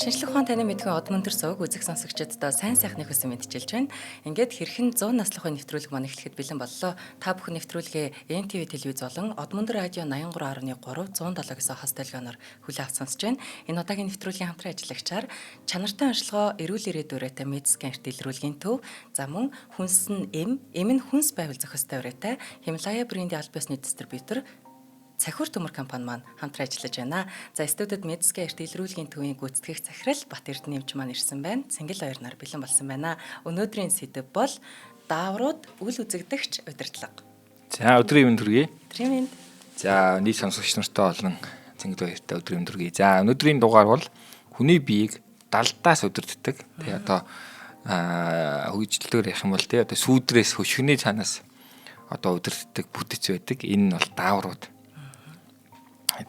Шинжлэх ухаан таны мэдхүйн од мөндөр сууг үзэх сонсогчдод сайн сайхны хүсэн мэдчилж байна. Ингээд хэрхэн 100 наслахын нэвтрүүлэг маань эхлэхэд бэлэн боллоо. Та бүхэн нэвтрүүлгээ NTV телевиз болон од мөндөр радио 83.3 107-гийн хос толгойноор хүлээн авч сонсож байна. Энэ удаагийн нэвтрүүлгийн хамтран ажиллагчаар чанартай онцлогоо эрүүл ирээдүйрээтэй медицин эрхтэлрүүлгийн төв, за мөн хүнс нь эм нь хүнс байвал зохистой өрөөтэй Хималая брендийн аль биесний дистрибьютор Цахиур төмөр компани маань хамтран ажиллаж байна. За студид медицин эрхтэлрүүлгийн төвийн гүйцэтгэгч захирал Бат Эрдэнэвч маань ирсэн байна. Цэнгэл хоёр нар бэлэн болсон байна. Өнөөдрийн сэдэв бол дааврууд үл үзэгдэгч удирдлага. За өдрийн мэнд хүргэе. Өдрийн мэнд. За нийт сонсогч нартай олон Цэнгэл хоёртай өдрийн мэнд хүргэе. За өнөөдрийн дугаар бол хүний биеийг далдаас удирддаг. Тэгээ одоо хөгжлөөр ярих юм бол тэгээ одоо сүүдрээс хөшгөний цаанаас одоо удирддаг бүтэц байдаг. Энэ нь бол дааврууд.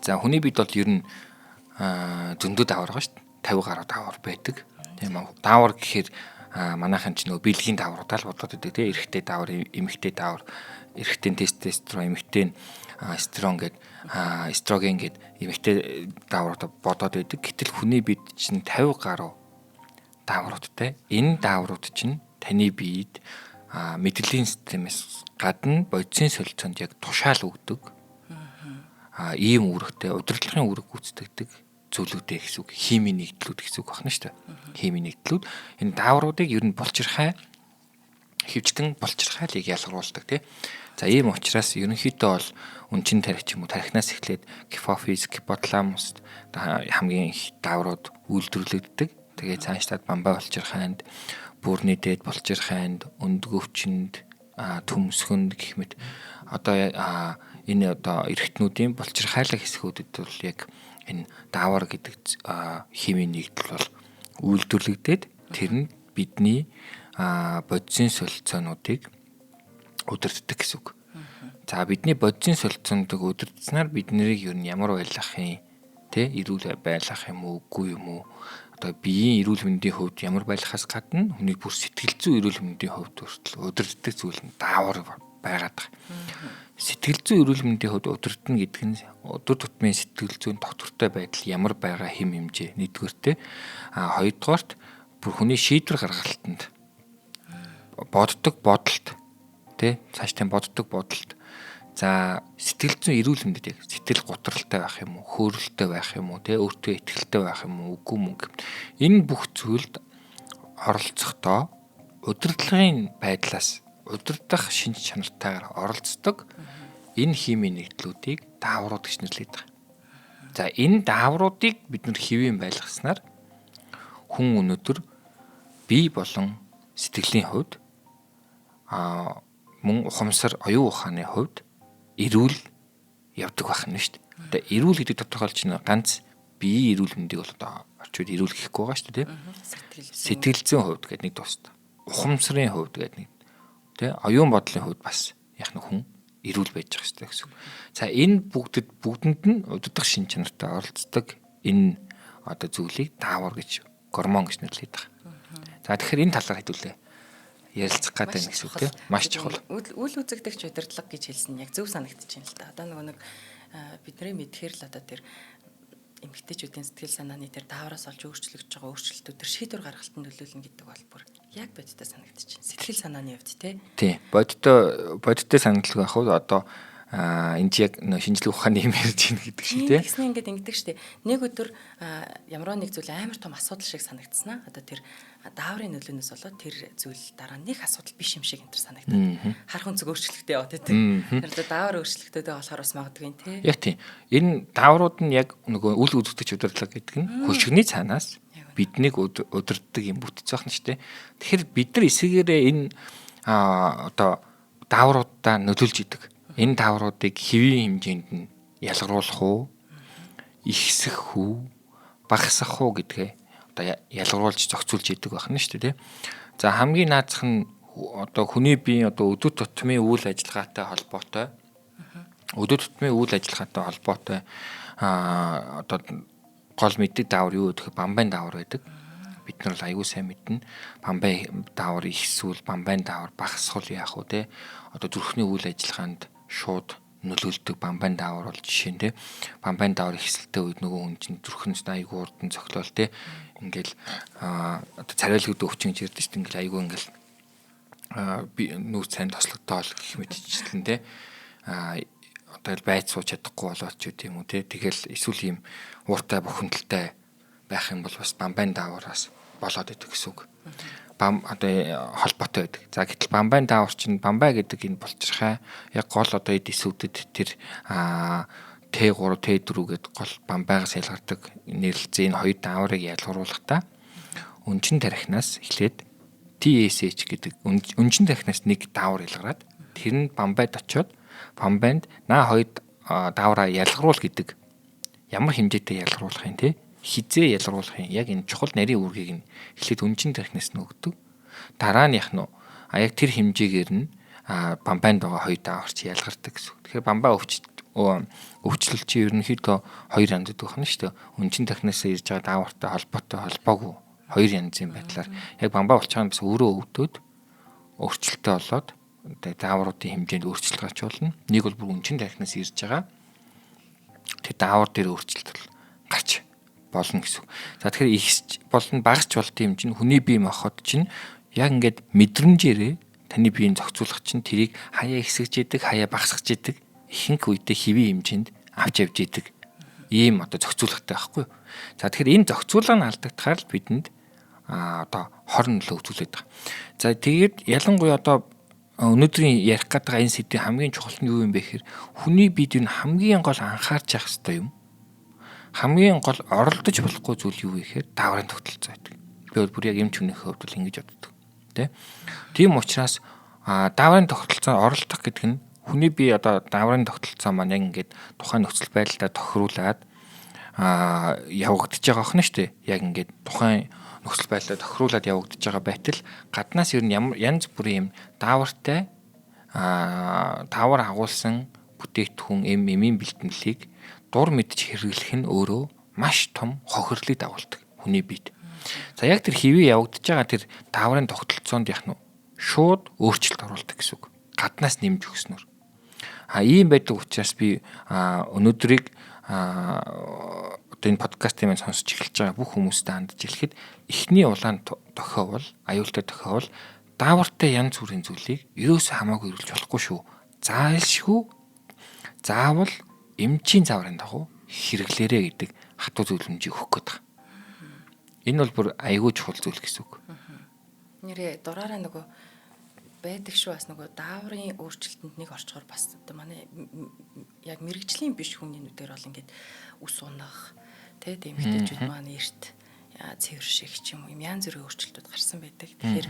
За хүний бид бол ер нь зөндөө даавар байгаа шүү дээ. 50 гаруй даавар байдаг. Тийм үү. Даавар гэхээр манайхан ч нөгөө бэлгийн даавруудаа л бодоод байдаг тийм. Эрэгтэй даавар, эмэгтэй даавар, эрэгтэй тестостерон, эмэгтэй эстрон гэд эстроген гэд эмэгтэй даавруудаа бодоод байдаг. Гэтэл хүний бид чинь 50 гаруй даавруудтай. Энэ дааврууд чинь таны биед мэдрэлийн системээс гадна бодисын солилцоонд яг тушаал өгдөг. Ийм үүрэгтэй удирдлагын үүрэг гүйцэтгэдэг зүйлүүдээ гэсэн үг, химийн нэгдлүүд гэсэн үг байна шүү дээ. Химийн нэгдлүүд энэ даавруудыг ер нь булчирхай хөвчтөн булчирхайлыг ялгаруулдаг тийм. За ийм учраас ерөнхийдөө бол үнчин тархич юм уу тархинаас эхлээд гипофиз, гипоталамус хамгийн их дааврууд үйлдвэрлэгддэг. Тэгээ цаашдад бамбай булчирхайнд, бүрний дээд булчирхайнд, өндгөвчөнд, төмсгөнд гэх мэт одоо энэ одоо эргэтнүүдийн булчирхайлаг хэсгүүдэд бол яг энэ даавар гэдэг химийн нэгдэл бол үйлдвэрлэгдээд тэр нь бидний бодисын солилцоонуудыг удирддаг гэсэн үг. За бидний бодисын солилцоонуудыг удирдсанаар бид нарыг ер нь ямар байлгахын эрүүл байлгах юм уу үгүй юм уу одоо биеийн эрүүл мэндийн хувьд ямар байлгахаас гадна хүний бүр сэтгэл зүйн эрүүл мэндийн хувьд хүртэл удирддаг зүйл нь даавар байгаад байгаа. Сэтгэл зүйн эрүүл мэндийн хувьд удирдна гэдэг нь өдөр тутмын сэтгэл зүйн доктортой байдал ямар байгаа хэм хэмжээ нэгдүгээртэй хоёрдугаарт бүр хүний шийдвэр гаргалтанд боддог бодолт цаашдын боддог бодолт за сэтгэл зүйн эрүүл мэндэд яг сэтгэл готролтой байх юм уу хөөрөлтөй байх юм уу өөртөө итгэлтэй байх юм уу үгүй мөн энэ бүх зүйлд оролцохдоо удирдлагын байдлаас удирдах шинж чанартайгаар оролцдог энэ химийн нэгдлүүдийг дааврууд гэж нэрлэдэг. За энэ даавруудыг бид нэр хэвийн байлгаснаар хүн өнөөдөр бие болон сэтгэлийн хувьд мөн ухамсар оюун ухааны хувьд эрүүл явдаг байх нь шүү дээ. Одоо эрүүл гэдэг тодорхойлж чинь ганц биеийн эрүүл мэндийг бол одоо орчууд эрүүл гэхгүй байгаа шүү дээ. Сэтгэл зүйн хувьд гэдэг нэг тустай. Ухамсарын хувьд гэдэг нэг оюун бодлын хувьд бас яг нэг хүн эрүүл байж байгаа хэрэгтэй гэсэн үг. За энэ бүгдэнд нь удирдах шин чанартай оролцдог энэ одоо зүйлийг даавар гэж гормон гэж нэрлэдэг. За тэгэхээр энэ талаар хэдүүлээ ярилцах гэдэг нь гэсэн үг тийм маш чухал. Үл үзэгдэгч удирдлага гэж хэлсэн нь яг зөв санагдчихээн л та. Одоо нэг бидний мэдхээр л одоо тэр эмэгтэйчүүдийн сэтгэл санааны тэр даавраас олж өөрчлөгдөж байгаа өөрчлөлтүүд тэр шийдвэр гаргалтанд нөлөөлнө гэдэг бол бүр яг бодиттой санагдчихээн. Сэтгэл санааны хувьд тий. Бодиттой санагддаг байх уу одоо энэ яг шинжлэх ухааны юм ярьж байна гэдэг шиг тий. Тэгснэ ингээд ингэдэг штеп. Нэг өдөр ямар нэг зүйл амар том асуудал шиг санагдсанаа. Одоо тэр дааврын нөлөөнөөс болоод тэр зүйл дараа нэг асуудал биш юм шиг энэ санагдаад. Харах үнцэг өөрчлөлттэй яваад байдаг. Тэр даавар өөрчлөлттэй болохоор бас магадгүй тий. Яг тий. Энэ дааврууд нь яг нөгөө үл үзэгдэж удирдлага гэдэг нь хөшгөний цаанаас биднийг удирддаг юм бүтц байх нь шүү дээ. Тэгэхээр бид нар эсвэгээрээ энэ одоо даавруудаа нөлөөлж идэг. Энэ даавруудыг хэвийн хэмжээнд нь ялгаруулах уу, ихсэх үү, багасгах уу гэдгээ одоо ялгаруулж зохицуулж идэг байх нь шүү дээ. За хамгийн наазах нь одоо хүний биеийн одоо өдөр тутмын үйл ажиллагаатай холбоотой одоо гол мэддэг даавар юу гэхээр бамбайн даавар байдаг. Бид нар л аягүй сайн мэднэ. Бамбай даавар ихсүүл, бамбайн даавар багасгал яах вэ те? Одоо зүрхний үйл ажиллагаанд шууд нөлөөлдөг бамбайн даавар бол жишээ нь те бамбайн даавар ихсэлтэй үед нөгөө хүн чинь зүрхэн айгүй урдан цохлол те ингээл одоо царайлгад өвчин ирдэ шүү дээ ингээл айгүй ингээл би нүүц сайн тослогдоол гэх мэт чиглэн те одоо байц сууж чадахгүй болоод ч үгүй юм уу те тэгэл эсвэл ийм ууртай бухимдалтай байх юм бол бас бамбайн даавараас болоод идэг гэсэн үг. Одоо холбоотой байдаг. За гэтэл бамбайн даавар чинь бамбай гэдэг энэ булчирхай яг гол одоо эд эсүүдэд тэр Т3 Т4 гэдэг гол бамбайгаас ялгардаг нэрлэлцээ энэ хоёр дааврыг ялгаруулахдаа өнчин тархинаас эхлээд TSH гэдэг өнчин тархинаас нэг даавар ялгараад тэр нь бамбайд очиод бамбайнд наа хоёр даавраа ялгаруул гэдэг ямар хэмжээтэй ялгаруулах юм те хизээ ялгаруулах юм яг энэ чухал нарийн үүргийг нь эхлээд өнчин тархинаас нь өгдөг. Дарааных нь яг тэр хэмжээгээр нь бамбайнд байгаа хоёр дааварч ялгардаг гэсэн. Тэгэхээр бамбай өвчлөл чи ерөнхийдөө хоёр янзд байна шүү дээ. Өнчин тархинаас ирж байгаа даавартай холбоогүй хоёр янзын байдлаар яг бамбай булчирхай бас өөрөө өвдөд өөрчлөлттэй болоод даавруудын хэмжээнд өөрчлөлт гарч болно. Нэг бол бүр өнчин тархинаас ирж байгаа тэр даавар дээр өөрчлөлт гарч болно гэсэн. За тэгэхээр ихсч болно багасч болт юм чинь хүний бие махбод чинь яг ингээд мэдрэмжээрээ таны биеийг зохицуулах чинь тэрийг хаяа ихсгэж идэг, хаяа багасгаж идэг, ихэнх үедээ хэвийн хэмжээнд авч явж идэг. Ийм одоо зохицуулгатай байхгүй юу? За тэгэхээр энэ зохицуулга нь алдагдахаар л бидэнд одоо хорон нөлөө үзүүлээд байгаа. За тэгээд ялангуяа одоо өнөөдрийн ярих гэдэг энэ сэдвийн хамгийн чухал нь юу юм бэ гэхээр хүний биед нь хамгийн гол анхаарч явах хэрэгтэй юм. Хамгийн гол оролдож болохгүй зүйл юу вэ гэхээр дааврын тогтолцоо байдаг. Би бол бүр яг эмч хүнийхээ хувьд бол ингэж боддог. Тийм учраас дааврын тогтолцоонд оролдох гэдэг нь хүний бие одоо дааврын тогтолцоо маань яг ингээд тухайн нөхцөл байдлаа тохируулаад явагдаж байгаа охно шүү дээ. Яг ингээд тухайн нөхцөл байдлаа тохируулаад явагдаж байгаа байтал гаднаас ер нь янз бүрийн юм даавартай даавар агуулсан бүтээгдэхүүн эмийн бэлтгэлийг дур мэдж хэрэглэх нь өөрөө маш том хохирлыг дагуулдаг хүний биед. За яг тэр хэвээ явагдаж байгаа тэр дааврын тогтолцоонд яг нь шууд өөрчлөлт оруулдаг гэсэн үг. Гаднаас нэмж өгснөөр. Ийм байдаг учраас би өнөөдрийг одоо энэ подкастыг маань сонсож эхэлж байгаа бүх хүмүүстээ хандж хэлэхэд эхний улаан тохиовол аюултай тохиовол даавартай янз бүрийн зүйлийг ерөөсөө хамаагүй ирүүлж болохгүй шүү. Заавал эмчийн зааврын дагуу хэрэглээрэ гэдэг хатуу зөвлөмжийг өгөх гээд байгаа. Энэ бол бүр айгүй чухал зүйл гэсэн үг. Нэрээ дураараа нөгөө байдаг шүү бас нөгөө дааврын өөрчлөлтөнд нэг орчгоор бас одоо манай яг мэрэгжлийн биш хүмүүнүүдээр бол ингээд ус унах тийм эмэгтэйчүүд маань эрт цэвэр шиг ч юм уу янз бүрийн өөрчлөлтүүд гарсан байдаг. Тэгэхээр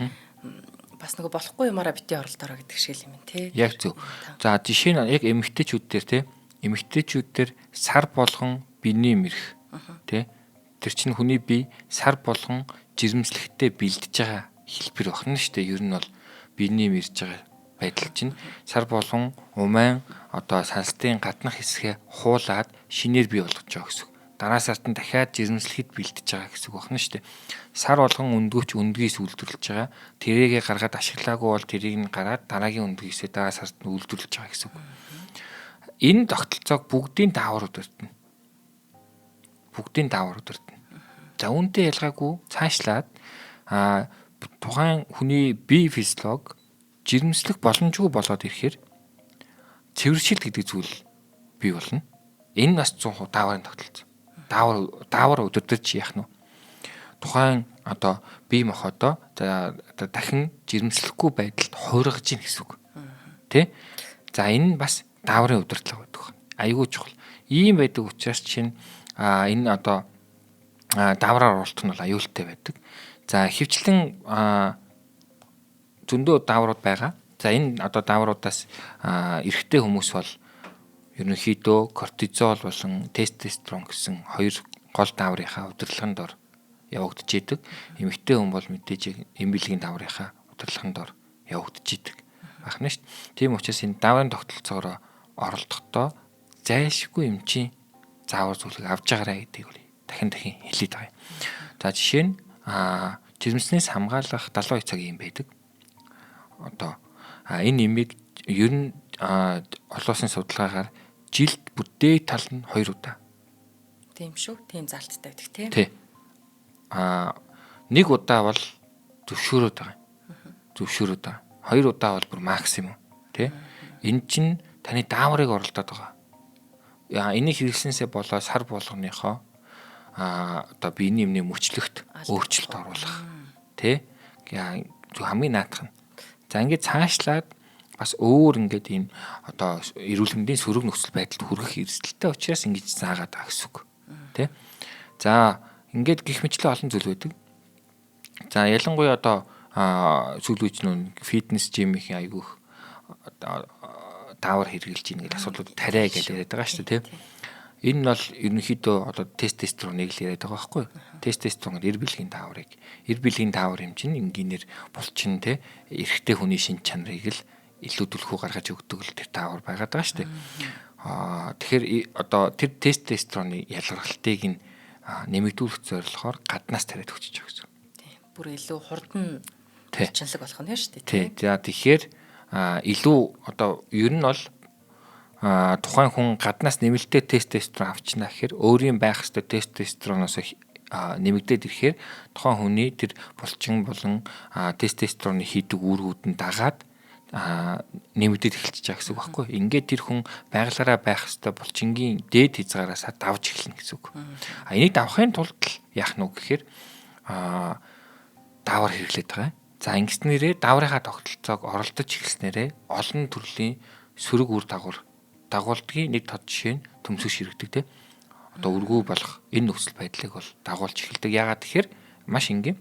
бас нөгөө болохгүй юмараа битээ оролдороо гэдэг шиг юм тий. Яг зөв. За жишээ нь яг эмэгтэйчүүд дээр тий эмэгтэйчүүд дээр сар болгон биений мэрх тий тэр чинь хүний бие сар болгон жирэмслэхтэй бэлдэж байгаа хэлбэр байна шүү дээ. Ер нь бол биений мэрж байгаа байдал чинь сар болгон умайн одоо сансалтын гаднах хэсгээ хуулаад шинээр бий болгож байгаа гэсэн. Дараа сард нь дахиад жирэмслэхэд бэлдэж байгаа гэсэн үг байна шүү дээ. Сар болгон өндгөөч өндгийс үйлдвэрлэж байгаа. Тэрийгэ гаргаад ашиглаагүй бол тэрийг нь гараад дараагийн өндгийсээ дараа сард нь үйлдвэрлэж байгаа гэсэн үг. Энэ тогтолцоог бүгдийн даавар удирдна. За үүнтэй ялгаагүй цаашлаад тухайн хүний бие физиологи жирэмслэх боломжгүй болоод ирэхээр цэвэршил гэдэг зүйл бий болно. Энэ бас 100% дааврын тогтолцоо. Даавар удирдах яах нь тухайн одоо бие махбодоо дахин жирэмслэхгүй байдалд хуургаж ийн гэсэн үг. Тэ? За энэ бас дааврын удирдлага байдаг. Айгүй чухал. Ийм байдаг учраас чинь энэ одоо даавраар оролцох нь бол аюултай байдаг. За хөвчлэн зөндөө дааврууд байгаа. За энэ одоо даавруудаас эрэгтэй хүмүүс бол ерөнхийдөө кортизол болон тестостерон гэсэн хоёр гол дааврынхаа удирдлагын дор явагдаж идэг. Эмэгтэй хүн бол мэдээж эм бэлгийн дааврынхаа удирдлагын дор явагдаж идэг. Бахна шүү дээ. Тийм учраас энэ дааврын тогтолцоороо оролдохдоо зайлшгүй эмчийн заавар зүйлийг авч байгаарай гэдгийг дахин хэлээд байгаа юм. За жишээ нь жирэмснээс хамгаалах 70 цаг юм байдаг. Одоо энэ нэмийг ер нь олон улсын судалгаагаар жилд бүр дээд тал нь 2 удаа. Тийм шүү. Тийм залттай гэдэг тийм. Тий. Нэг удаа бол зөвшөөрөөд байгаа. Зөвшөөрөөд байгаа. 2 удаа бол бүр максимум. Тий. Энэ чинь таны дааврыг оролдоод байгаа. Энийг хэрэглэснээсээ болоо сар болгоныхоо одоо биений юмны мөчлөгт өөрчлөлт оруулах. Тэ? Хамгийн наадах нь. За ингээд цаашлаад бас өөр ингээд ийм одоо эрүүл мэндийн сөрөг нөхцөл байдалд хүрэх эрсдэлтэй учраас ингэж заагаад байгаа гэсэн үг. Тэ? За ингээд гих мэтлээ олон зүйл байдаг. За ялангуяа одоо сүүл үеч нүүн фитнес жимийн айгүйх даавар хэрэгжилж ийн гэдэг асуудлууд тариа гэж яриад байгаа шүү дээ, тийм. Энэ нь бол ерөнхийдөө одоо тестостероныг л яриад байгаа байхгүй юу? Тестостерон эр бэлгийн дааврыг, эр бэлгийн даавар юм чинь энгийнээр булчин те эрэгтэй хүний шин чанарыг л илүү түлхүү гаргаж өгдөг л тэр даавар байгаад байгаа шүү дээ. Тэгэхээр одоо тэр тестостероны ялгархалтыг нь нэмэгдүүлэх зорилгоор гаднаас тариад өгч байгаа гэсэн. Тийм. Бүр илүү хурдан булчинлаг болох нь шүү дээ. Тийм. За тэгэхээр илүү одоо ер нь бол тухайн хүн гаднаас нэмэлттэй тестостерон авчна гэхээр өөрийн байх ёстой тестостероноос нэмэгдээд ирэхээр тухайн хүний тэр булчин болон тестостероны хийдэг үүргүүд нь дагаад нэмэгдээд эхэлчихэж байгаа гэсэн үг байхгүй. Ингээд тэр хүн байгалаараа байх ёстой булчингийн дээд хязгаараас давж эхэлнэ гэсэн үг. Энийг давахын тулд яах нь вэ гэхээр даавар хэрэглээд байгаа. За ингэснээрээ дааврынхаа тогтолцоог оролдож эхэлснээрээ олон төрлийн сөрөг үр дагуулдгийн нэг тод жишээ нь төмсөг ширэгдэг те. Одоо өргөө болох энэ нөхцөл байдлыг бол дагуулж эхэлдэг. Яагаад тэгэхээр маш энгийн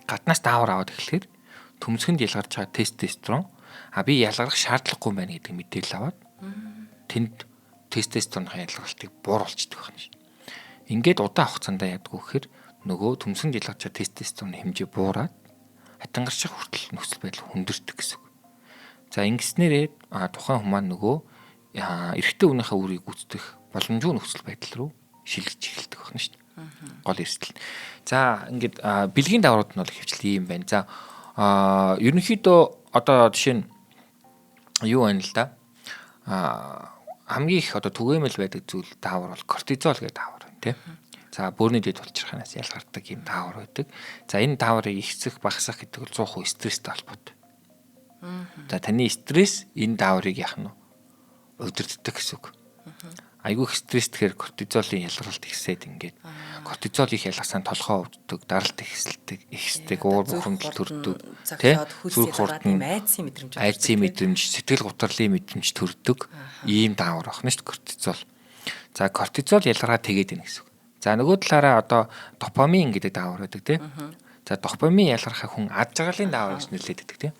гаднаас даавар аваад эхлэхээр төмсгөнд ялгарч байгаа тестостерон би ялгарах шаардлагагүй байна гэдэг мэдээлэл аваад тэнд тестостероны ялгарлтыг бууруулчихдаг байна шин. Ингээд удаан хугацаанд яадаг вэ гэхээр нөгөө төмсгөнд ялгарч байгаа тестостероны хэмжээ буураад хатангарчих хүртэл нөхцөл байдал хүндэрдэг гэсэн үг. За ингэснээрээ тухайн хүмүүс маань нөгөө эрэгтэй хүнийхээ үрийг гүйцэтгэх боломжгүй нөхцөл байдал руу шилжиж эхэлдэг байна шүү дээ. Гол эрсдэл. За ингээд бэлгийн дааврууд нь бол хөвчлээ юм байна. За ерөнхийдөө одоо жишээ нь юу байна л да? Хамгийн их одоо түгээмэл байдаг зүйл даавар бол кортизол гэдэг даавар байна тийм. За бөөрийн дэд булчирханаас ялгардаг юм даавар байдаг. За энэ дааврыг ихсэх багасгах гэдэг бол 100% стресстэй холбоотой. За таны стресс энэ дааврыг яах нь удирддаг гэсэн үг. Айгүй их стресс тэгэхээр кортизолын ялгаралт ихсээд ингээд кортизол их ялгасaan толгоо өвддөг, даралт ихсдэг, уур бухимдал төрдөг, зүрх хурдан айдсын мэдрэмж, сэтгэл гутралын мэдрэмж төрдөг ийм даавар байна шүү дээ кортизол. За кортизол ялгараад тэгээд ийн гэсэн үг. За нөгөө талаараа одоо допамин гэдэг даавар байдаг тийм. За допамин ялгархаа хүн ад жаргалын даавар гэж нэрлэдэг тийм.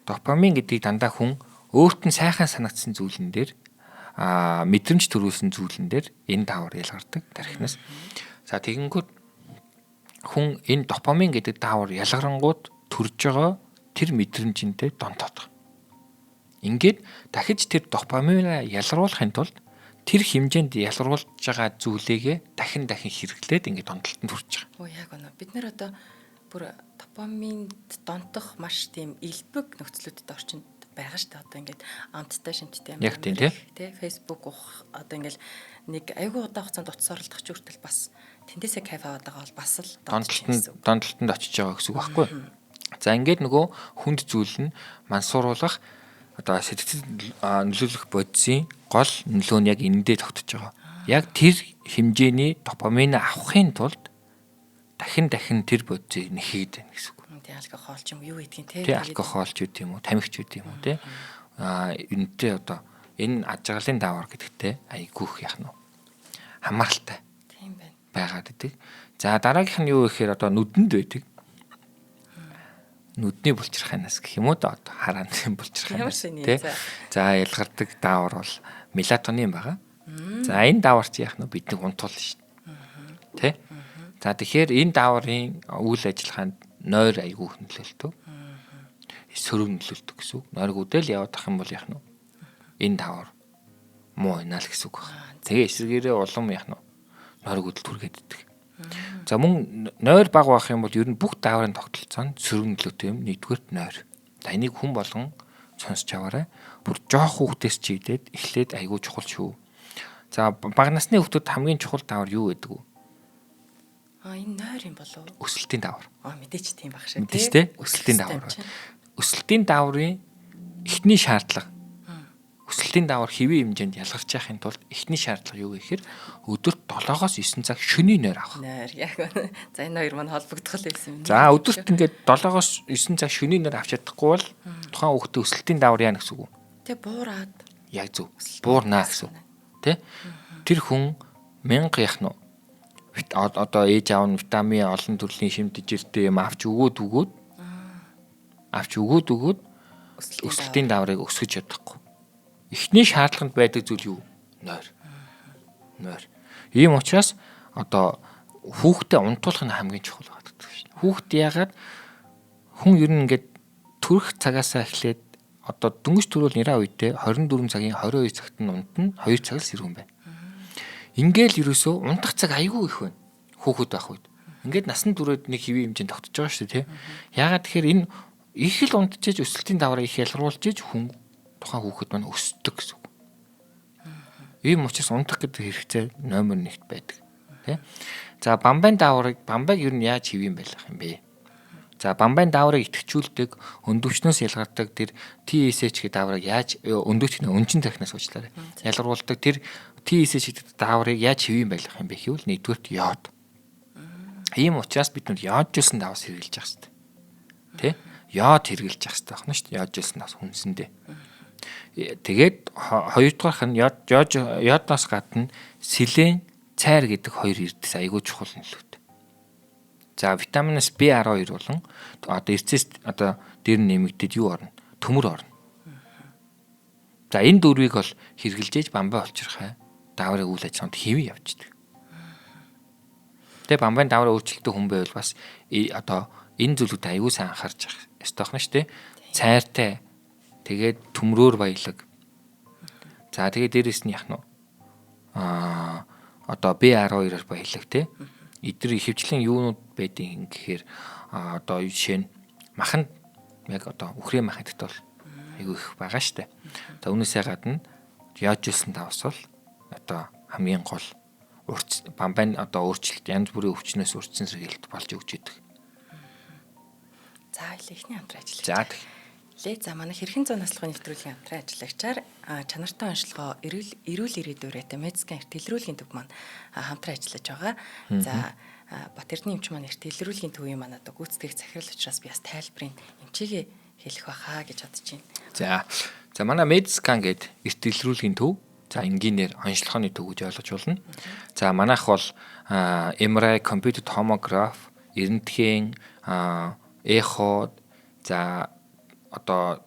Допамин гэдгийг дандаа хүн өөрт нь сайхан санагдсан зүйлэн дээр мэдрэмж төрүүлсэн зүйлэн дээр энэ даавар ялгардаг тархинаас. За тэгэнгүүт хүн энэ допамин гэдэг даавар ялгарангууд төрж байгаа тэр мэдрэмжинтэй донтоод. Ингээд дахиж тэр допаминаа ялгаруулахын тулд тэр хэмжээнд ялгаруулж байгаа зүйлээгээ дахин хэрэглээд ингээд донтолтод хүрч байгаа. Оо яг үнэ. Бид нэр одоо бүр допаминд донтох маш тийм элбэг нөхцлүүдэд орчинд байгаа шүү дээ. Одоо ингээд амттай шинттэй юм. Яг тийм тий. Facebook одоо ингээд нэг айгүй удаан хугацаанд утас оролдох ч хүртэл бас тэндээсээ кайф аваад байгаа бол бас л донтолтод очиж байгаа гэсэн үг байхгүй. За ингээд нөгөө хүнд зүйл нь мансууруулах одоо сэтгэл нөлөөлөх бодисын гол нөлөө нь яг эндээ тогтож байгаа. Яг тэр хэмжээний допамин авахын тулд дахин тэр бодисыг нэхээд байна гэсэн үг. Тэ алкогол ч юм юу гэдгийг те. Тэ алкогол ч үт юм уу, тамхич үт юм уу те. Энэтэй одоо энэ ад жаргалын даавар гэдэгтэй айгүйх яах нь хамааралтай. Тийм байна. Байгаад идэг. За дараагийнх нь юу гэхээр одоо нүдэнд байдаг. Нүдний булчирханаас гэх юм уу да одоо харааны булчирханаас тий. За ялгардаг даавар бол мелатонин байгаа. За энэ даавар чи яах нь бидний унтуул шин. Тий. За тэгэхээр энэ дааврын үйл ажиллагаанд нойр айгүй нөлөөлтөө. Сөрөг нөлөөлтөө гэсэн үг. Нойргуудэл яваад ах юм бол яах нь энэ даавар муу байна л гэсэн үг байна. Тэгээ эсрэгээрээ улам яах нь нойргуудэл түргээд иддэг. За мөн нойр бага байх юм бол ер нь бүх дааврын тогтолцоо нь сөрөг нөлөөтэй юм. Нэгдүгээр нойр. За энийг хүн болгон сонсч аваарай. Бүр жоох хүүхдээс чийдээд эхлээд айгүй чухал шүү. За бага насны хүүхдүүд хамгийн чухал даавар юу гэдэг вэ? Энэ нойр юм болов уу? Өсөлтийн даавар. Мэдээч тийм баг шээ. Мэдээж те? Өсөлтийн даавар. Өсөлтийн дааврын эхний шаардлага. Өсөлтийн даавар хэвийн хэмжээнд ялгарч яхахын тулд эхний шаардлага юу гэхээр өдөрт 7-оос 9 цаг шөнийн нойр авах. Нойр яг. За энэ хоёр маань холбогдох байсан юм. За өдөрт ингээд 7-оос 9 цаг шөнийн нойр авч чадахгүй бол тухайн хүүхдээ өсөлтийн даавар яана гэсэн үг. Тэ буураад. Яг зөв. Буурнаа гэсэн. Тэ? Тэр хүн 1000 яах нь одоо ээж аав нь витамин олон төрлийн шимтгижтэй юм авч өгөөд өсөлтийн дааврыг өсгөж чадахгүй. Эхний шаардлаганд байдаг зүйл юу? Нойр. Ийм учраас одоо хүүхдэд унтуулах нь хамгийн чухал байдаг шин. Хүүхд яагаад хүн ер нь ингээд төрөх цагаасаа эхлээд одоо дөнгөж төрөл нэраа үедээ 24 цагийн 22 цагт нь унтна, 2 цаг л сэрүүн байна. Ингээл ерөөсөө унтах цаг айгүй их байна. Хүүхэд байх үед. Ингээд насан туршид нэг хэвийн хэмжээнд тогтож байгаа шүү дээ, тий. Яагаад тэгэхээр энэ их л унтчихэж өсөлтийн давраа их ялгаруулж хүн тухайн хүүхэд маань өсдөг гэсэн үг. Ийм учраас унтах гэдэг хэрэгцээ номер 1-т байдаг, тий. За бамбайн дааврыг ер нь яаж хэвийн байлгах юм бэ? За бамбайн дааврыг идэвхжүүлдэг, өндөвчнөөс ялгардаг тэр TSH гэдэг дааврыг яаж өндөвч өнчин тархинаас уучлаарай. Ялгаруулдаг тэр TSH гэдэг дааврыг яаж хэвийн байлгах юм бэ гэвэл нэгдүгürt йод. Ийм учраас бид нар йоджуулсан даавар хэрэглэж явах хэрэгтэй. Тэ? Йод хэрэглэж явах хэрэгтэй байна шүү дээ. Йоджуулсан даавар хүнсэндээ. Тэгээд хоёрдугаарх нь йодноос гадна селен, цайр гэдэг хоёр эрдэс айгүй чухал нөлөөтэй. За витаминаас B12 болон одоо эцэс одоо дээр нэмэгдээд юу орно? Төмөр орно. За энэ дөрвийг бол хэрэгжилж бамбай олчрахаа дааврыг үйл ажиллагаанд хэвэн явчихдаг. Тэгээ бамбайн даавраа өөрчлөлтөө хүн байвал бас одоо энэ зүйлүүдэд аюул сайн анхаарч явах ёстой байна шүү дээ. Цайртай тэгээд төмрөөр баялаг. За тэгээд дээрэс нь яах нь одоо B12-оор баялаг те. Эдгээр ихэвчлэн юунууд байдгийг гэхээр одоо жишээ нь маханд яг одоо үхрийн маханд бол айгүй их байгаа штэ. За үүнээсээ гадна яажүүлсэн давс бол одоо хамгийн гол бамбайн одоо өөрчлөлт янз бүрийн өвчнөөс урьдчилан сэргийлэлт болж өгч идэг. За ихний хамтран ажиллаж. За манай хэрхэн зүүн наслахын нэвтрүүлгийн хамтран ажиллагчаар чанартай онцлогоо эрүүл ирээдүйрээ медицийн эрт илрүүлгийн төв маань хамтран ажиллаж байгаа. За Бат Эрдэнэ эмч маань эрт илрүүлгийн төвийн манад гүйцэтгэх захирал учраас би бас тайлбарыг эмчигээ хэлэх байхаа гэж бодож байна. За манай медскан гэдэг эрт илрүүлгийн төв. За энгийнээр онцлогооны төв гэж ойлгож болно. За манайх бол MRI, computer tomograph, эрдэнэтхэн, эхо, за одоо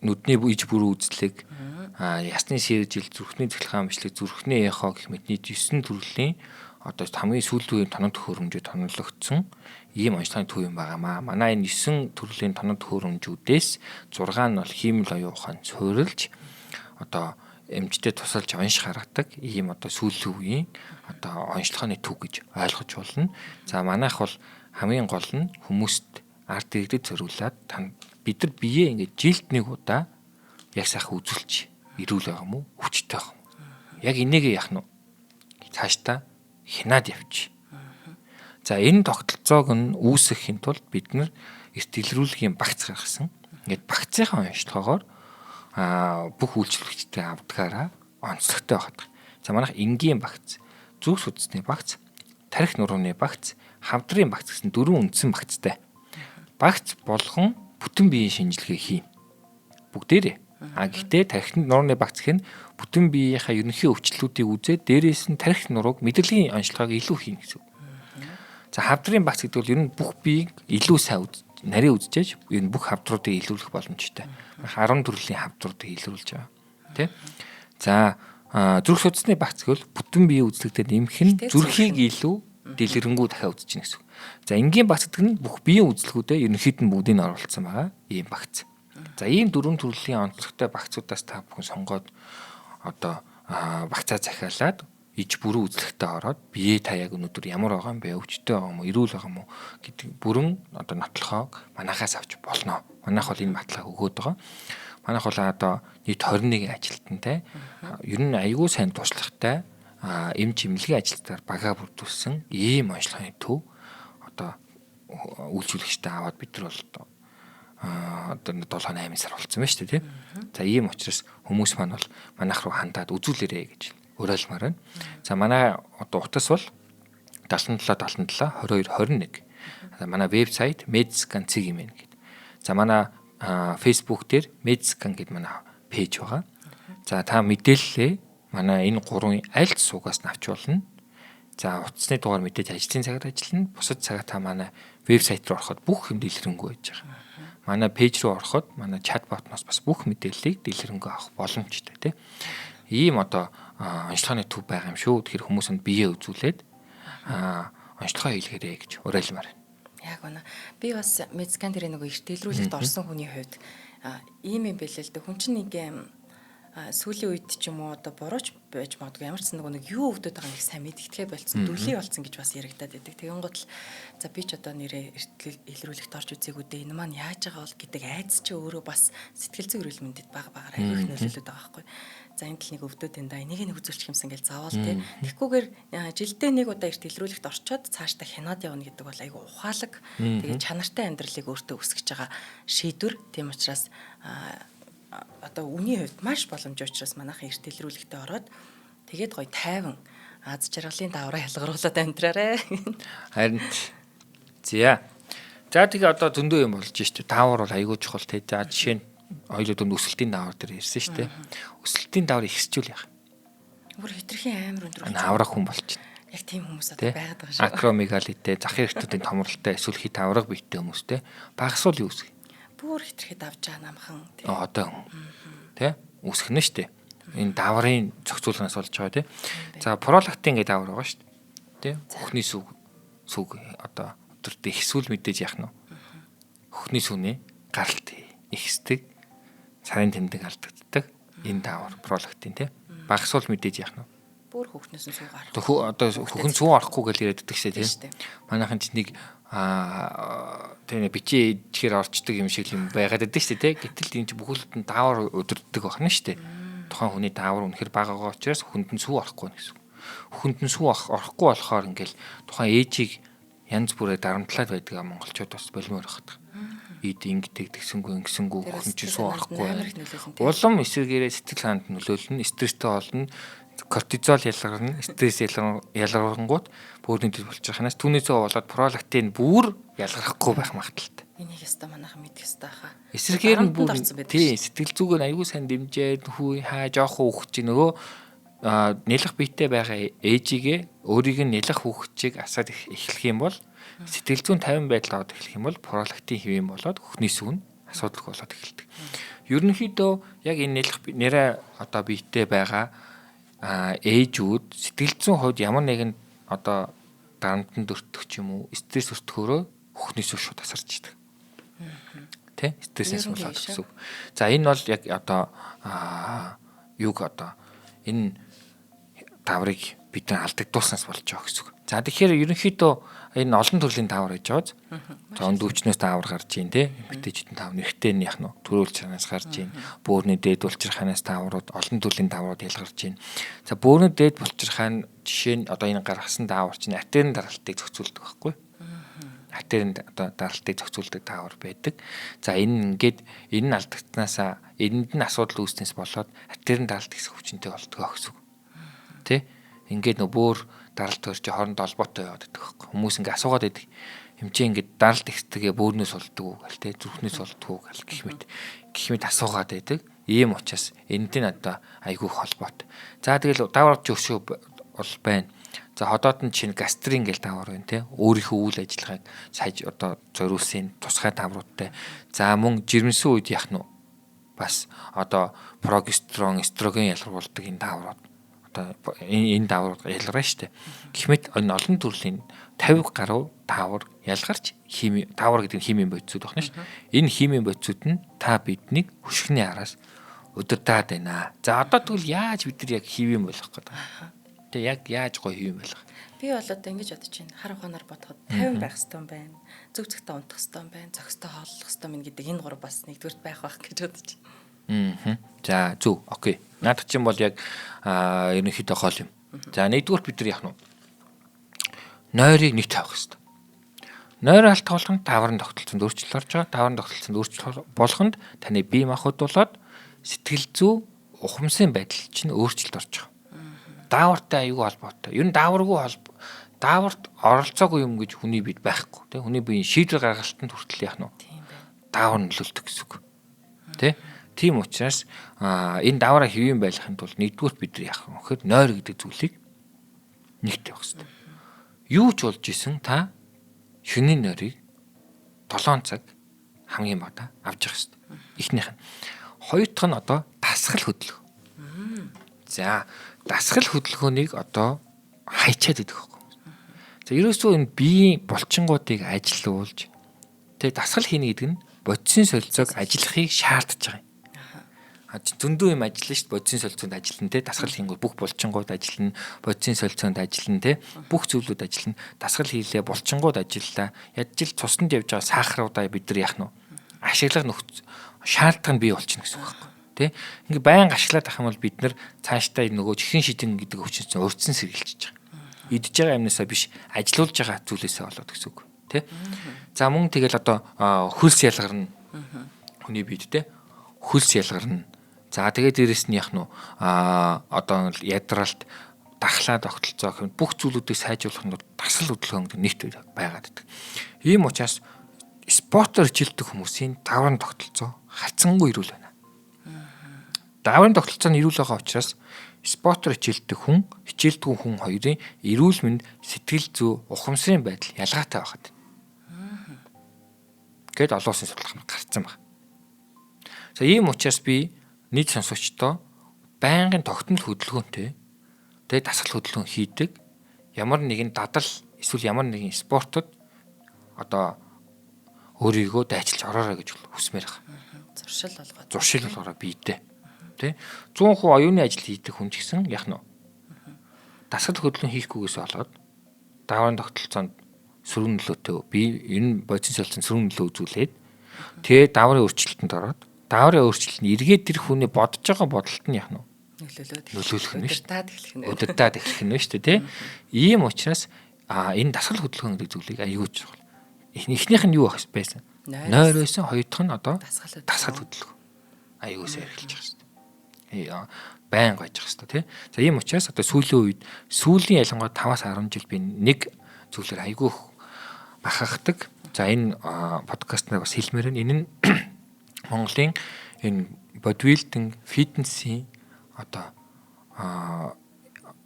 нүдний иж бүрийн үзлэг, ясны ширжил, зүрхний цэглэхэн амжилт, зүрхний эхо гэх мэт нийт 9 төрлийн одоо хамгийн сүүлийн тоног төхөөрөмжөд тоногдсон ийм онцлогын төв юм байгаамаа. Манай энэ 9 төрлийн тоног төхөөрөмжүүдээс 6 нь бол хиймэл оюун ухаан суурилж одоо эмчтэй тусалж онш гаргадаг ийм одоо сүүлийн үеийн одоо онцлогооны төв гэж ойлгож болно. За манайх бол хамгийн гол нь хүмүүст арт иргэдэд зориулаад бид нар биеэ ингээд жилд нэг удаа яг сайхан үзүүлж ирүүл байгаа юм уу? Хүчтэй байгаа юм. Яг энийгээ яах нь цаашдаа хянаад явчих. За энэ тогтолцоог нь үүсгэхийн тулд бид нар эрт илрүүлгийн багц гаргасан. Ингээд багцынхаа онцлогоогоор бүх үйлчлэгчтэй авдгаараа онцлогтой байгаад. За манайх энгийн багц, зүг судасны багц, тарих нурууны багц, хавдрын багц гэсэн 4 үндсэн багцтай. Багц болгон бүтэн биеийн шинжилгээ хийн. Бүгдээрээ. Гэхдээ тарих нурууны багц хэн бүтэн биеийнхаа ерөнхий өвчлөлүүдийг үзээд дээрээс нь тарих нурууг мэдрэлийн онцлогоог илүү хийн гэсэн. За хавдрын багц гэдэг бол ер нь бүх биеийг илүү сайн нарийн үзчихэж ер нь бүх хавдруудыг илрүүлэх боломжтой. 10 төрлийн хавдруудыг илрүүлж байгаа. Тэ? За зүрх судасны багц гэвэл бүтэн биеийн үзлэгтээ нэмэх нь зүрхийг илүү дэлгэрэнгүй дахиад үзэж гэнэ гэсэн. За энгийн багц гэдэг нь бүх биеийн үзлэгүүдээ ерөнхийд нь бүгдийг нь оруулсан байгаа ийм багц. За ийм 4 төрлийн онцлогтой багцуудаас та бүхэн сонгоод одоо багцаа захиалаад иж бүрэн үзлэгтээ ороод бие та яг өнөөдөр ямар байгаа юм бэ? Өвчтэй байгаа юм уу? Эрүүл байгаа юм уу гэдэг бүрэн одоо нотлохоог манахаас авч болно. Манайх бол энэ баталгааг өгөөд байгаа. Манайх бол одоо нийт 21 ажилтнтай. Ер нь аягүй сайн туршлагатай эм чимлэгийн ажилтнаар бага бүрдүүлсэн ийм онцлогын төв одоо үйлчлэгчтэй аваад бид нар бол одоо 7-8 сар болсон байна шүү дээ тийм. За ийм учраас хүмүүс маань бол манайх руу хандаад үзүүлээрэй гэж уриалмаар байна. За манай одоо утас бол 7777 22 21. Манай вебсайт medscan.cg юм гээд. За манай Facebook дээр medscan гэдэг манай пэйж байгаа. За та мэдээлэлээ манай энэ гурван аль суугаас авч болно. За утасны дугаар мэдээж ажлын цагаар ажиллана. Бусад цагаа та манай вебсайт руу ороход бүх юм дэлгэрэнгүй байж байгаа. Манай пэйж рүү ороход манай чатботноос бас бүх мэдээллийг дэлгэрэнгүй авах боломжтой тийм. Ийм одоо онцлогооны төв байгаа юм шүү. Тэгэхээр хүмүүс нь биеэ үзүүлээд онцлогоо хийлгээрэй гэж уриалмаар байна. Яг үнэ. Би бас медскан дээр нөгөө эрт дэлгэрүүлэгт орсон хүний хувьд ийм юм бэлээ л дээ. Хүн чинь нэг сүүлийн үед ч юм уу одоо бурууч байж магадгүй ямар ч нэг юу өвдөд байгаа нэг сайн мэддэхээ болцсон дүлий болсон гэж бас яригадаад байдаг. Тэгэн гол за би ч одоо нэрээ илрүүлэгт орж үзээгүй дээ. Энэ маань яаж байгаа бол гэдэг айдас чи өөрөө бас сэтгэл зүйн эрүүл мэндэд бага багаар аягүй их нөлөөлөд байгаа байхгүй. За энэ тал нэг өвдөд энэ да энийг нэг үзүүлчих юмсан гэж заавал тий. Тэгхгүйгээр жилдээ нэг удаа эрт илрүүлэгт орчоод цаашдаа хянаад явна гэдэг бол аягүй ухаалаг. Тэгээд чанартай амьдралыг өөртөө өсгөж байгаа шийдвэр. Тийм учраас одоо үний хувьд маш боломжтой учраас манайхан эрт илрүүлэгтээ ороод тэгээд гоё тайван аз жаргалын даавраа ялгаруулад амьдраарэ. Харин зя. За тэгээ одоо зөндөө юм болж штэ. Даавар бол аягүй чухал те. За жишээ нь хоёул дүнд өсөлтийн даавар дээр ирсэн штэ. Өсөлтийн даавар ихсчүүл яах. Өөр хитрхийн амар өндөр. Аврах хүн болчих. Яг тийм хүмүүс одоо байгаад байгаа шүү. Акромегалитэ, захын эрхтүүдийн томролтой эсвэл хит авраг биеттэй хүмүүстэй багасуул юу үсгий. Бүр хитрхэд авч байгаа намхан тий. Одоо тий үсгэнэ штэ. Энэ даврын зохицуулнаас болж байгаа тий. За пролактин гэдэг давар байгаа штэ. Тий. Хөхний сүг одоо өдөрт ихсүүл мэдээж яах нь. Хөхний сүний гаралт ихсдэг, сарын тэмдэг алдагддаг. Энэ давар пролактин тий. Багасуул мэдээж яах нь. Бүр хөхнөөс нь суугаар. Одоо хөхн суу орохгүй гэж яриад байдаг шээ тий. Манайхан ч нэг тэгээ бичээ идэхээр орчдөг юм шиг юм байгаад байдаг шүү дээ. Гэтэл энэ чинь бүхэлд нь даавар өдөрддөг байна шүү дээ. Тухайн хүний даавар үнэхээр бага байгаа учраас хүнд нь сүү орохгүй нэ гэсэн. Хүнд нь сүү орохгүй болохоор ингээл тухайн ээжийг янз бүрээр дарамтлаад байдаг монголчууд бас болмоор багт. Эд ингэдэг тэгсэнгүү хүн чинь сүү орохгүй. Улам эсвэргээрээ сэтгэл санаанд нөлөөлнө, стресстэй болно. Кортизол ялгарна, стресс ялгарнгууд бөөрийн төл болчих ханаас түүнээсээ болоод пролактин бүр ялгархгүй байх магадaltaй. Энийг яста манайхан мэдэх ёстой хаа. Эсрэгээр нь бүр тий сэтгэл зүгээр аягүй сайн дэмжээд хүү хаа жоохон өгч нөгөө нэлэх биетэй байгаа ээжигээ өөрийг нь нэлэх хүүхчийг асаад эхлэх юм бол сэтгэл зүйн 50 байдал аваад эхлэх юм бол пролактин хэвэн болоод хөхний сүн асуудал болоод эхэлдэг. Ерөнхийдөө яг энэ нэлэх нэрэ одоо биетэй байгаа ээжүүд сэтгэл зүйн хувьд ямар нэгэн одоо дарамтанд өртөх ч юм уу стресс өртөхөөрөө хөхнөөсөө шууд тасарч идэг. Тэ? Стрессээс болоод гэсэн. За энэ бол яг одоо юг одоо энэ даврыг бид нар алдагдуулснаас болж байгаа гэсэн. За тэгэхээр ерөнхийдөө энэ олон төрлийн даавар гэж байгаа. За өндөвчнөөс даавар гарч ийн тэ. Эмэгтэйчүүдийн даавар нэрхтээ нь яах нь төрүүлж чанаас гарч ийн. Бөөрийн дээд булчирхаанаас дааврууд олон төрлийн дааврууд ялгарч ийн. За бөөрийн дээд булчирхаан жишээ нь одоо энэ гаргасан даавар чинь артерийн даралтыг зохицуулдаг байхгүй. Артерийн одоо даралтыг зохицуулдаг даавар байдаг. За энэ ингээд энэ нь алдагдсанаасаа энэнд нь асуудал үүснээс болоод артерийн даралт хэсэг хүчнтэй болдгоо гэсэн. Тэ? Ингээд нөө бөөр даралт төрч хоорондоо холбоотой яваад байдаг байхгүй. Хүмүүс ингээ асуугаад байдаг. Хэмжээ ингээд даралт ихтэйгээ бөөрнөөс болдгоо гэл тэ зүрхнээс болдгоо гэл гэх мэт асуугаад байдаг. Ийм учраас энэтэй одоо айгүй холбоотой. За тэгэл даавар зөвшөө бол байна. За ходоод нь чинь гастрин гэл даавар байна те. Өөрийнхөө үйл ажиллагааг сая одоо зориулсан тусгай даавруудтай. За мөн жирэмсэн үед яах нь бас одоо прогестерон, эстроген ялгаруулдаг энэ дааврууд. Энэ даавар ялгарна шүү дээ. Гэхмэд энэ олон төрлийн 50 гаруй даавар ялгарч даавар гэдэг нь химийн бодисууд байна шүү дээ. Энэ химийн бодисууд нь та биднийг хөшгөний араас удирдаад байна. За одоо тэгвэл яаж бид нар яг химийн болох гэдэг. Тэгээ яг яаж гоё химийн болох. Би бол одоо ингэж бодож байна. Хар ухаанаар бодоход 50 байх хэрэгтэй юм байна. Зөв зөвхөн унтах хэрэгтэй юм байна. Зохистой хооллох хэрэгтэй юм гэдэг энэ гур бас нэгдүгürt байх гэж бодож байна. За зөв. Окей. Наадах чинь бол яг ерөнхийдөө гол юм. За нэгдүгээр бид нар яах нь нойрыг нэг тавих хэрэгтэй. Нойр алдах болгонд даврын тогтолцоонд өөрчлөлт орж байгаа. Даврын тогтолцоонд өөрчлөлт болгонд таны бие махбод болоод сэтгэл зүй ухамсарын байдал чинь өөрчлөлт орж байгаа. Даавартай аюул холбоотой. Ер нь дааварт оролцоогүй юм гэж хүний бид байхгүй. Тэ хүний биеийн шийдвэр гаргалтанд хүртэл яах нь даавар нөлөөлдөг гэсэн үг. Тэ тийм учраас энэ даавраа хэвэн байлгахын тулд нэгдүгээр бид нар яах вэ гэхээр нойр гэдэг зүйлийг нэгт явах хэрэгтэй. Юу ч болж исэн та шөнийн нойрыг 7 цаг хамгийн бага авч явах хэрэгтэй. Эхнийх нь. Хоёр дахь нь одоо дасгал хөдөлгөөн. За дасгал хөдөлгөөнийг одоо хайчаад идэх байхгүй. За ерөөсөө энэ биеийн булчингуудыг ажилуулж тэгээ дасгал хийнэ гэдэг нь бодисын солилцоог ажиллахыг шаардж байгаа юм. Зөндөө юм ажиллана шүү дээ. Бодисын солилцоонд ажиллана те дасгал хийнгүүт бүх булчингууд ажиллана, бодисын солилцоонд ажиллана те бүх зүйлүүд ажиллана. Дасгал хийлээ, булчингууд ажиллаа. Ядчил цуснд явж байгаа сахаруудаа бид нар яах нь ашиглах шаардлага нь бий болчихно гэсэн үг байхгүй. Тэ ингээ байнга ашиглаад ах юм бол бид нар цаашдаа нөгөө чихэн шидэн гэдэг өвчин урдсан сэргийлчихэж байгаа. Идж байгаа юмнасаа биш ажилуулж байгаа зүйлээсээ болоод гэсэн үг. Тэ. За мөн тэгэл одоо хөлс ялгарна. Хүний биед тэ хөлс ялгарна. За тэгээд дээрэс нь яах нь одоо ядралт дахлаад огтлцоо гэх бүх зүйлүүдийг сайжруулах нь дасгал хөдөлгөөн нэгт байгаад байдаг. Ийм учраас спортоор хичээлдэг хүмүүсийн даврын тогтолцоо хацсангүй ирүүл байна. Даврын тогтолцоо нь ирүүл байгаа учраас спортоор хичээлдэг хүн хоёрын эрүүл мэнд сэтгэл зүй ухамсарын байдал ялгаатай байхад. Гэт олон улсын судалгаа гарцсан байна. За ийм учраас би нийт сонсогчдоо байнгын тогтмол хөдөлгөөнтэй тэгээд дасгал хөдөлгөөн хийдэг ямар нэгэн дадал эсвэл ямар нэгэн спортод одоо өөрийгөө дайчилж ороорой гэж хүсмээр байгаа. Зуршил болгоорой биедээ. Тэ 100% оюуны ажил хийдэг хүн ч гэсэн яах нь дасгал хөдөлгөөн хийхгүйгээс болоод даврын тогтолцоонд сөрөг нөлөөтэй би энэ бодис солилцсон сөрөг нөлөө үзүүлээд тэгээ даврын өөрчлөлтөнд ороод даврын өөрчлөлт нь эргээд тэр хүний бодож байгаа бодолт нь яах нь нөлөөлөх нь шүү дээ. Удирдаад эхлэх нь шүү дээ, тий. Ийм учраас энэ дасгал хөдөлгөөн гэдэг зүйлийг аюул чухал. Эхнийх нь юу байсан? Нойр байсан, хоёр дахь нь одоо дасгал хөдөлгөөн. Аюулсаа эргэлж явах хэрэгтэй. Байнга байж явах хэрэгтэй, тий. За ийм учраас одоо сүүлийн ялангуяа 5-10 жил би нэг зүйлээр аюул бахархдаг. За энэ подкастнаар бас хэлмээр энэ нь Монголын энэ бодибилдинг фитнесийн одоо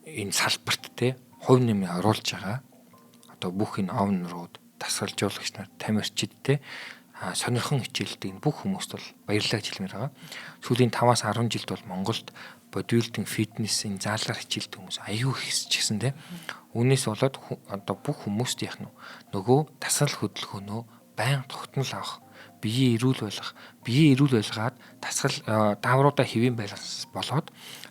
энэ салбарт те хувь нэмийг оруулж байгаа одоо бүх энэ овнрууд дасгалжуулагч нар тамирчид те сонирхон хичээлдэг бүх хүмүүст бол баярлалаа гэж хэлмээр байгаа. Сүүлийн 5-10 жилд бол Монголд бодибилдинг фитнесийн заалгаар хичээлдэг хүмүүс аюу ихсчихсэн те. Үүнээс болоод одоо бүх хүмүүст яах нь нөгөө дасгал хөдөлгөөнөө байнга тогтмол авах биеийг эрүүл байлгаад дасгал даавруудаа хэвэн байлгах болоод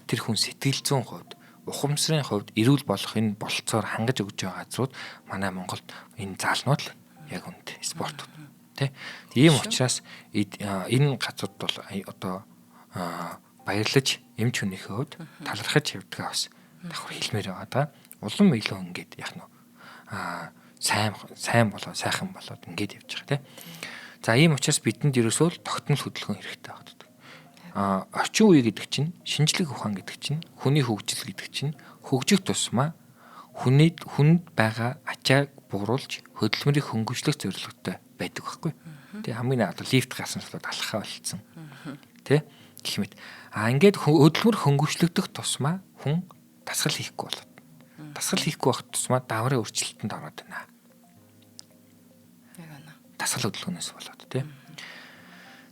тэр хүн сэтгэл зүйн хувьд ухамсарын хувьд эрүүл болох энэ болцоор хангаж өгж байгаа газрууд манай Монголд энэ заалнууд л яг үнд спортууд тий. Ийм учраас энэ газрууд бол одоо баярлаж эмч хүнийхээ хувьд талархаж явдгаа бас давхар хэлмээр байгаа. Улам илүү ингээд яг нь сайн болоод сайхан болоод ингээд явж байгаа тий. За ийм учраас бидэнд ерөөсөө тогтмол хөдөлгөөн хэрэгтэй байдаг. Орчин үе гэдэг чинь шинжлэх ухаан гэдэг чинь хүний хөгжил гэдэг чинь хөгжих тусмаа хүнд байгаа ачааг бууруулж хөдөлмөрийг хөнгөвчлөх зорилготой байдаг байхгүй. Тэг хамгийн одоо лифт гарсан болоод алхахаа болцсон. Тэ гэх мэт. Ингээд хөдөлмөр хөнгөвчлөгдөх тусмаа хүн дасгал хийхгүй болоод. Дасгал хийхгүй байх тусмаа даврын өөрчлөлтөнд ороод байна. Дасгал хөдөлгөөнөөс болоод тий.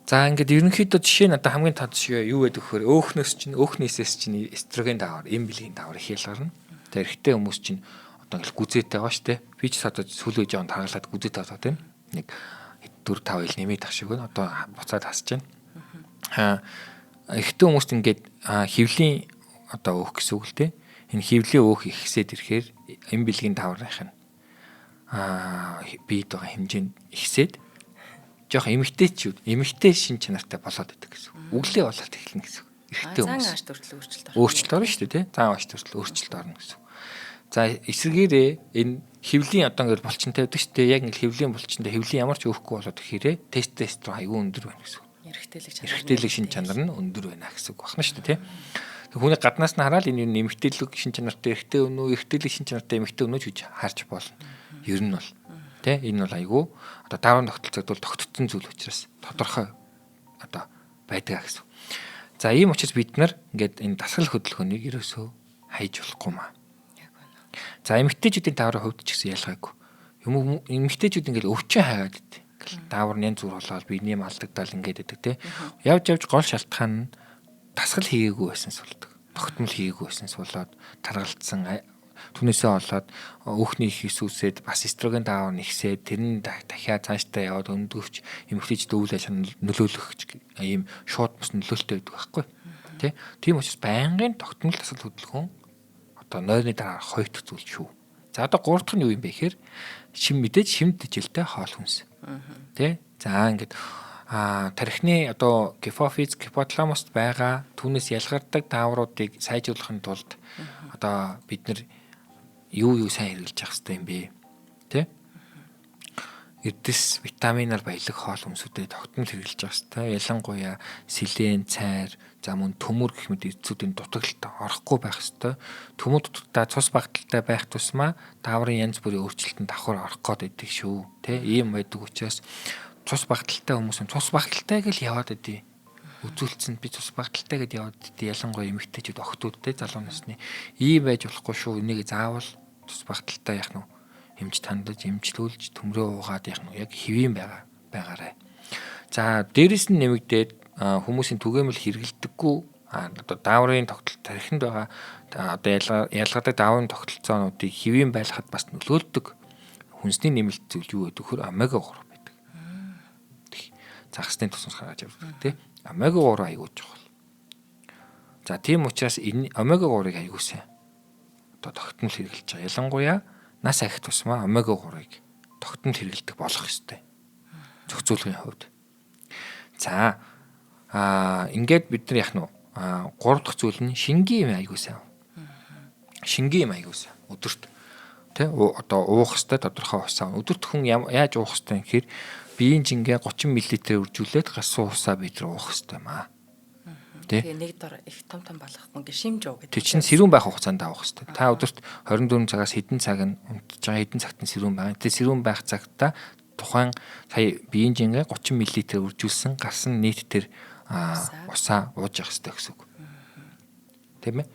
За ингээд ерөнхийдөө жишээ нь одоо хамгийн тод жишээ юу гэдэг вөхөр өөхнөөсөөс чинь эстроген давар, эмбилгийн давар их ялгарна. Тэгээ эрэгтэй хүмүүс чинь одоо ингээл гүзээтэй байгаа шүү дээ. Би ч одоо сүлөө жоонд хагалаад гүзээтэй болоод байна. Нэг 4-5 ил нэмээд ах шиг байна. Одоо буцаад хасж байна. Эрэгтэй хүмүүст ингээд хөвлийн одоо өөх гэсэн үг л дээ. Энэ хөвлийн өөх ихсээд ирэхээр эмбилгийн даврынх нь биед байгаа хэмжээнд ихсээд жоох эмэгтэй шин чанартай болоод идэг гэсэн. Өглөө болоод эхэлнэ гэсэн. Эрэгтэй Заан хүмүүс. ааш төрөл өөрчлөлт Өөрчлөлт орно шүү дээ, тий. Заан ааш төрөл өөрчлөлт орно гэсэн. За эсвэргээрээ энэ хэвлийн одоо ингээд булчинтай байдаг шүү дээ. Яг ингээд хэвлийн булчинтай хэвлийн ямар ч өөхгүй болоод ирэхээрээ тест руу аягүй өндөр байна гэсэн. Эрэгтэйлэг шин чанар нь өндөр байна гэсэн үг байна шүү дээ, тий. Хүний гаднаас нь хараад энэ эмэгтэйлэг шин чанартай эрэгтэй өнөө, эрэгтэйлэг шин чанартай эмэгтэй өнөө гэж харж болно. Ер нь бол тий энэ бол аягүй одоо даваа тогтолцоод бол тогтцсон зүйл учраас тодорхой одоо байдаг гэсэн. За ийм учраас бид нар ингээд энэ дасгал хөдөлгөөнийг ерөөсөө хайж болохгүй маа. За эмэгтэйчүүдийн дааврын хувьд ч гэсэн ялгаагүй. Эмэгтэйчүүд ингээд өвчин хайгаад идэв. Даавар нь янз бүр болоод биений алдагдал ингээд идэг тий. Явж гол шалтгаан нь дасгал хийгээгүй байснаас болдог. Тогтмол хийгээгүй байснаас болоод таргалцсан түүнээсээ болоод өөхний их эсүүсээд бас эстроген даавар нэгсээд тэр нь дахиад цаашдаа яваад өндөвч эмэгтэйчүүд үйл ажиллагаа нөлөөлөх ийм шууд бус нөлөөлтөй байдаг байхгүй тий. Тийм учраас байнгын тогтмол дасгал хөдөлгөөн одоо нойрны дараа хоёрт зүйл шүү. За одоо гурав дахь нь юу юм бэ гэхээр шимт дэжилтэй хоол хүнс. Тий. За ингээд тархины одоо гипофиз, гипоталамуст байгаа түүнээс ялгардаг даавруудыг сайжруулахын тулд одоо бид нар юу сайн хэрэглэж явах хэрэгтэй юм бэ? Тэ? Эрдэс витаминаар баялаг хоол хүнсүүдэд тогтмол хэрэглэж явах хэрэгтэй. Ялангуяа селен, цайр, за мөн төмөр гэх мэт эцсүүдийн дутагдлалд орохгүй байх хэрэгтэй. Төмөр дутагдаа цус багталтай байх тусмаа дааврын янз бүрийн өөрчлөлтөнд давхар орох гээд байдаг шүү. Тэ? Ийм байдаг учраас цус багталтай хүмүүс нь цус багталтайг л яваад идэв. Үзүүлсэн би цус багталтай гэдээ яваад идэв. Ялангуяа эмэгтэйчүүд охтуудтэй залуу насны ийм байж болохгүй шүү. Энийг заавал цус багталтай яах нь эмч тандаж, эмчлүүлж, төмрөө уугаад яах нь яг хэвийн байгаарай. За дээрэс нь нэмэгдээд хүмүүсийн түгээмэл хэрэгэлдэггүй одоо дааврын тогтолцоо тархинд байгаа одоо ялгадаг дааврын тогтолцоонуудыг хэвийн байлгахад бас нөлөөлдөг хүнсний нэмэлт зүйл юу гэдэг вөхөр омега 3 байдаг. Загасны тусмас гаргаж явдаг тий. Омега 3 аягүй чухал. За тийм учраас энэ омега 3-ыг аягүй сайн одоо тогтмол хэрэглэж байгаа. Ялангуяа нас ахих тусмаа омега 3-ыг тогтмол хэрэглэдэг болох ёстой. Зохицуулгын хувьд. За ингээд бид нар яах нь гурав дахь зүйл нь шингийн юм аягүй сайн. Шингийн юм аягүй сайн. Өдөрт тий одоо уух хэвээр тодорхой усаа. Өдөрт хүн яаж уух хэвээр гэхээр биеийн жингээ 30 мл үржүүлээд гасуу усаа бид нар уух хэвээр юм аа. Тэгээ нэг дор их том болохгүй ингээ шимж уу гэдэг. Тэг чинь сэрүүн байх хугацаанд авах хэвээр. Та өдөрт 24 цагаас хэдэн цаг нь унтж байгаа хэдэн цагт нь сэрүүн байна. Тэг сэрүүн байх цагта тухайн сая биеийн жингээ 30 мл үржүүлсэн гарсан нийт тэр усаа ууж явах хэрэгтэй гэсэн үг. Тийм ээ.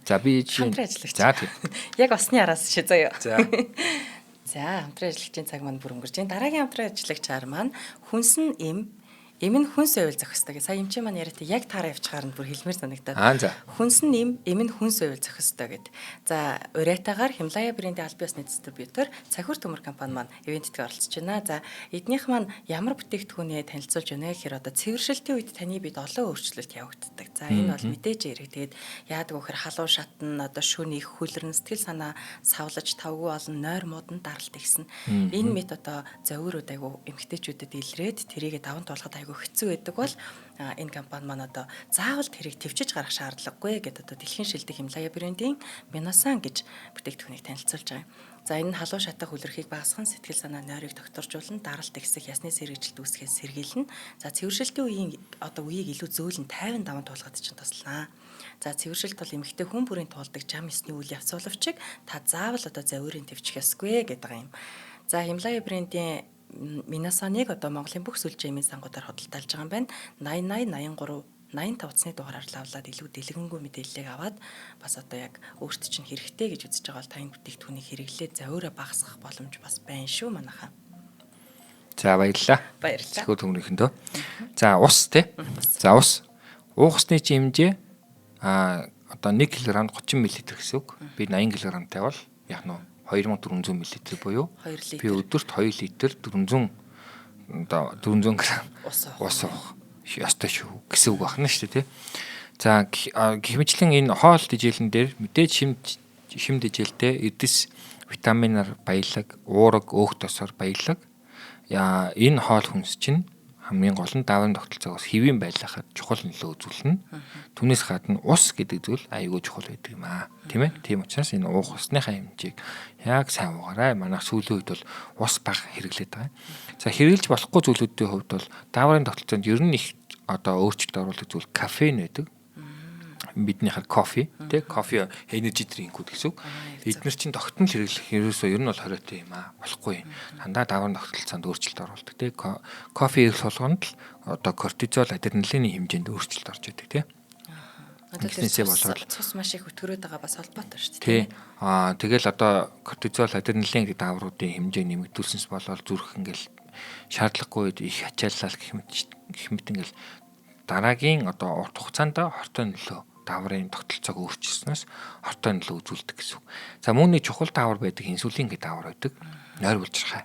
За би чинь за тийм. Яг усны араас ши заяа. За. За хамтран ажиллагчийн цаг маань бүр өнгөрч байна. Дараагийн хамтран ажиллагчаар маань хүнс нь эм нь хүнс байвал зохистой. Сая эмчийн маань яриад яг таараа явчихаар нь бүр хэлмээр санагдаад. Хүнс нь эм нь хүнс байвал зохистой гэд. За Уретагаар Хималая брендийн аль биесны дистрибьютор Цахиур төмөр компани маань ивентэд оролцож байна. За эднийх маань ямар бүтээгдэхүүнээ танилцуулж байна гэхээр одоо цэвэршилтийн үед таны бид олон өөрчлөлт явагддаг. За энэ бол мэдээж хэрэг. Тэгээд яадаг вөхөр халуун шатн одоо шөнө их хөлрөн сэтгэл санаа савлаж тавгүй олон нойр муудан даралт ихсэн. Энэ мэт одоо зовирууд айгу эмгтээчүүдэд илрээд тэрийгэ даван туулахад хэцүү байдаг бол энэ компани маань одоо заавал тэрийг төвчж гарах шаардлагагүй гэдээ одоо дэлхийн шилдэг Хималая брендийн Минасан гэж бүтээгдэхүүнийг танилцуулж байгаа. За энэ нь халуун шатах үлрэхийг багасган сэтгэл санаа нойрыг докторжуулан даралт ихсэх ясны сэргийлэлт үүсгэхээс сэргийлнэ. За цэвэршилтийн үеийг илүү зөөлөн тайван даван туулахад чинь туслана. За цэвэршилт бол эмэгтэй хүн бүрийн туулдаг жам ёсны үйл явц боловч та заавал одоо завирын төвчих ёсгүй гэдэг юм. За Хималая брендийн Минасаныг одоо Монголын бүх сүлжээ эмийн сангуудаар худалдаалж байгаа юм байна. 88 83 85-ны дугаараар лавлаад илүү дэлгэнгүй мэдээллийг аваад бас одоо яг өөртөө чинь хэрэгтэй гэж үзэж байгаа бол таны бүтээгдэхүүнийг хэрэглээд завиураа багасгах боломж бас байна шүү манайхаа. За баярлалаа. Цахиур төмөрийнхөндөө. За ус тий. За ус. Уух усны хэмжээ одоо 1 кг 30 мл гэсэн үг. Би 80 кг-тай бол яг нь 2400 мл буюу би өдөрт 2 литр 400 одоо 400 г ус уух ёстой шүү гэсэн үг байна шүү дээ тий. За гихмичлэн энэ хоол дижээлэн дээр мэдээж шим дижээлтэй эдэс витаминаар баялаг, уураг, өөх тосоор баялаг. Энэ хоол хүнс чинь хамгийн гол нь дааврын тогтолцоогоос хэвийн байлгахад чухал нөлөө үзүүлнэ. Түүнээс гадна ус гэдэг зүйл аюулгүй чухал байдаг юм аа. Тийм ээ. Тийм учраас энэ уух усныхаа хэмжээг яг сайн уугаарай. Манайх сүүлийн үед бол ус бага хэрэглээд байгаа. За хэрэглэж болохгүй зүйлүүдийн хувьд бол дааврын тогтолцоонд ер нь их одоо өөрчлөлт оруулах зүйл кофеин байдаг. Биднийхэр кофе тий кофе энержи дринкүүд гэсэн үг. Эдгээр чинь тогтмол хэрэглэх ерөөсөө ер нь бол хориотой юм аа. Болохгүй. Дандаа дааврын тогтолцоонд өөрчлөлт оруулдаг тий. Кофе их болгонд л одоо кортизол адреналины хэмжээнд өөрчлөлт орж идэг тий. Тэснээсээ болоод цус маш их өтгөрөөд байгаа бас холбоотой шүү Тий. дээ. Тэгэл одоо кортизол адреналин гэдэг даавруудын хэмжээ нэмэгдүүлсэнс болоод зүрх ингээл шаардлагагүй их ачаалал гэх мэт ингээл дараагийн одоо урт хугацаанд хортой нөлөө дааврын тогтолцоог өөрчилснөөс хортой нөлөө үзүүлдэг гэсэн үг. За мөн нэг чухал даавар байдаг инсулин гэдэг даавар байдаг. Нойр булчирхай.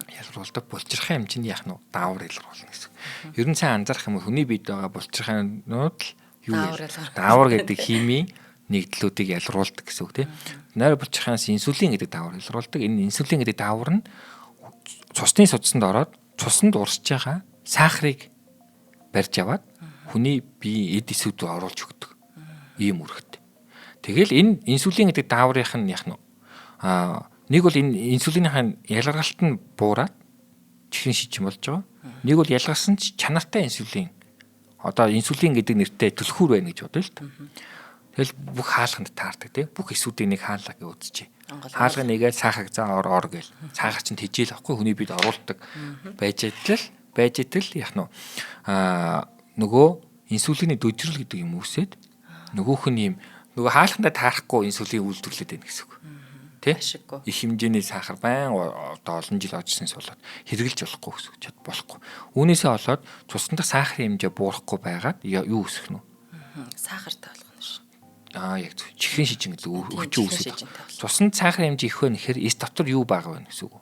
Ялгаруулдаг булчирхай хэмжээний яах нь даавар ялгаруулна гэсэн. Ер нь сайн анзаарах юм бол хүний биед байгаа булчирхайнууд л даавар гэдэг химийн нэгдлүүдийг ялгаруулдаг гэсэн үг тийм. Нойр булчирхайнаас инсулин гэдэг даавар ялгаруулдаг. Энэ инсулин гэдэг даавар нь цусны судасанд ороод цусанд урсж байгаа сахарыг барьж аваад хүний бие эд эсүүд рүү оруулж өгдөг. Ийм үүрэгтэй. Тэгэл энэ инсулин гэдэг дааврынх нь яах нь нэг бол энэ инсулиныхаа ялгаргалт нь буураад чихрийн шижин болж байгаа. Нэг бол ялгарсан ч чанартай инсулин. Одоо инсулин гэдэг нэртэй түлхүүр байна гэж бодъё л та. Тэгэл бүх хаалганд таардаг тий. Бүх эсүүдийг нэг хаалга гэж үзчихье. Хаалга нэгээ сахаг заа ор гэл. Сахар чинь тэжээл ахгүй хүний бид оруулдаг байж итэл яах нь нөгөө инсулины дөжрөл гэдэг юм үсээд нөгөөх нь юм нөгөө хаалгандаа таарахгүй инсулин үйлдвэрлэдэг байна гэсэн үг. Тэ? Их хэмжээний сахар байн одоо олон жил оржсэнээс болоод хэрэгжилж болохгүй гэсэн үг. Чад болохгүй. Үүнээсээ болоод цусндах сахарын хэмжээ буурахгүй байгаад юу үүсэх нь вэ? Сахартай болох нь шүү. Яг зөв. Чихрийн шижин гэдэг өвчин үүсэх. Цуснд сахарын хэмжээ их байна гэхээр эс дотор юу байгаа вэ гэсэн үг.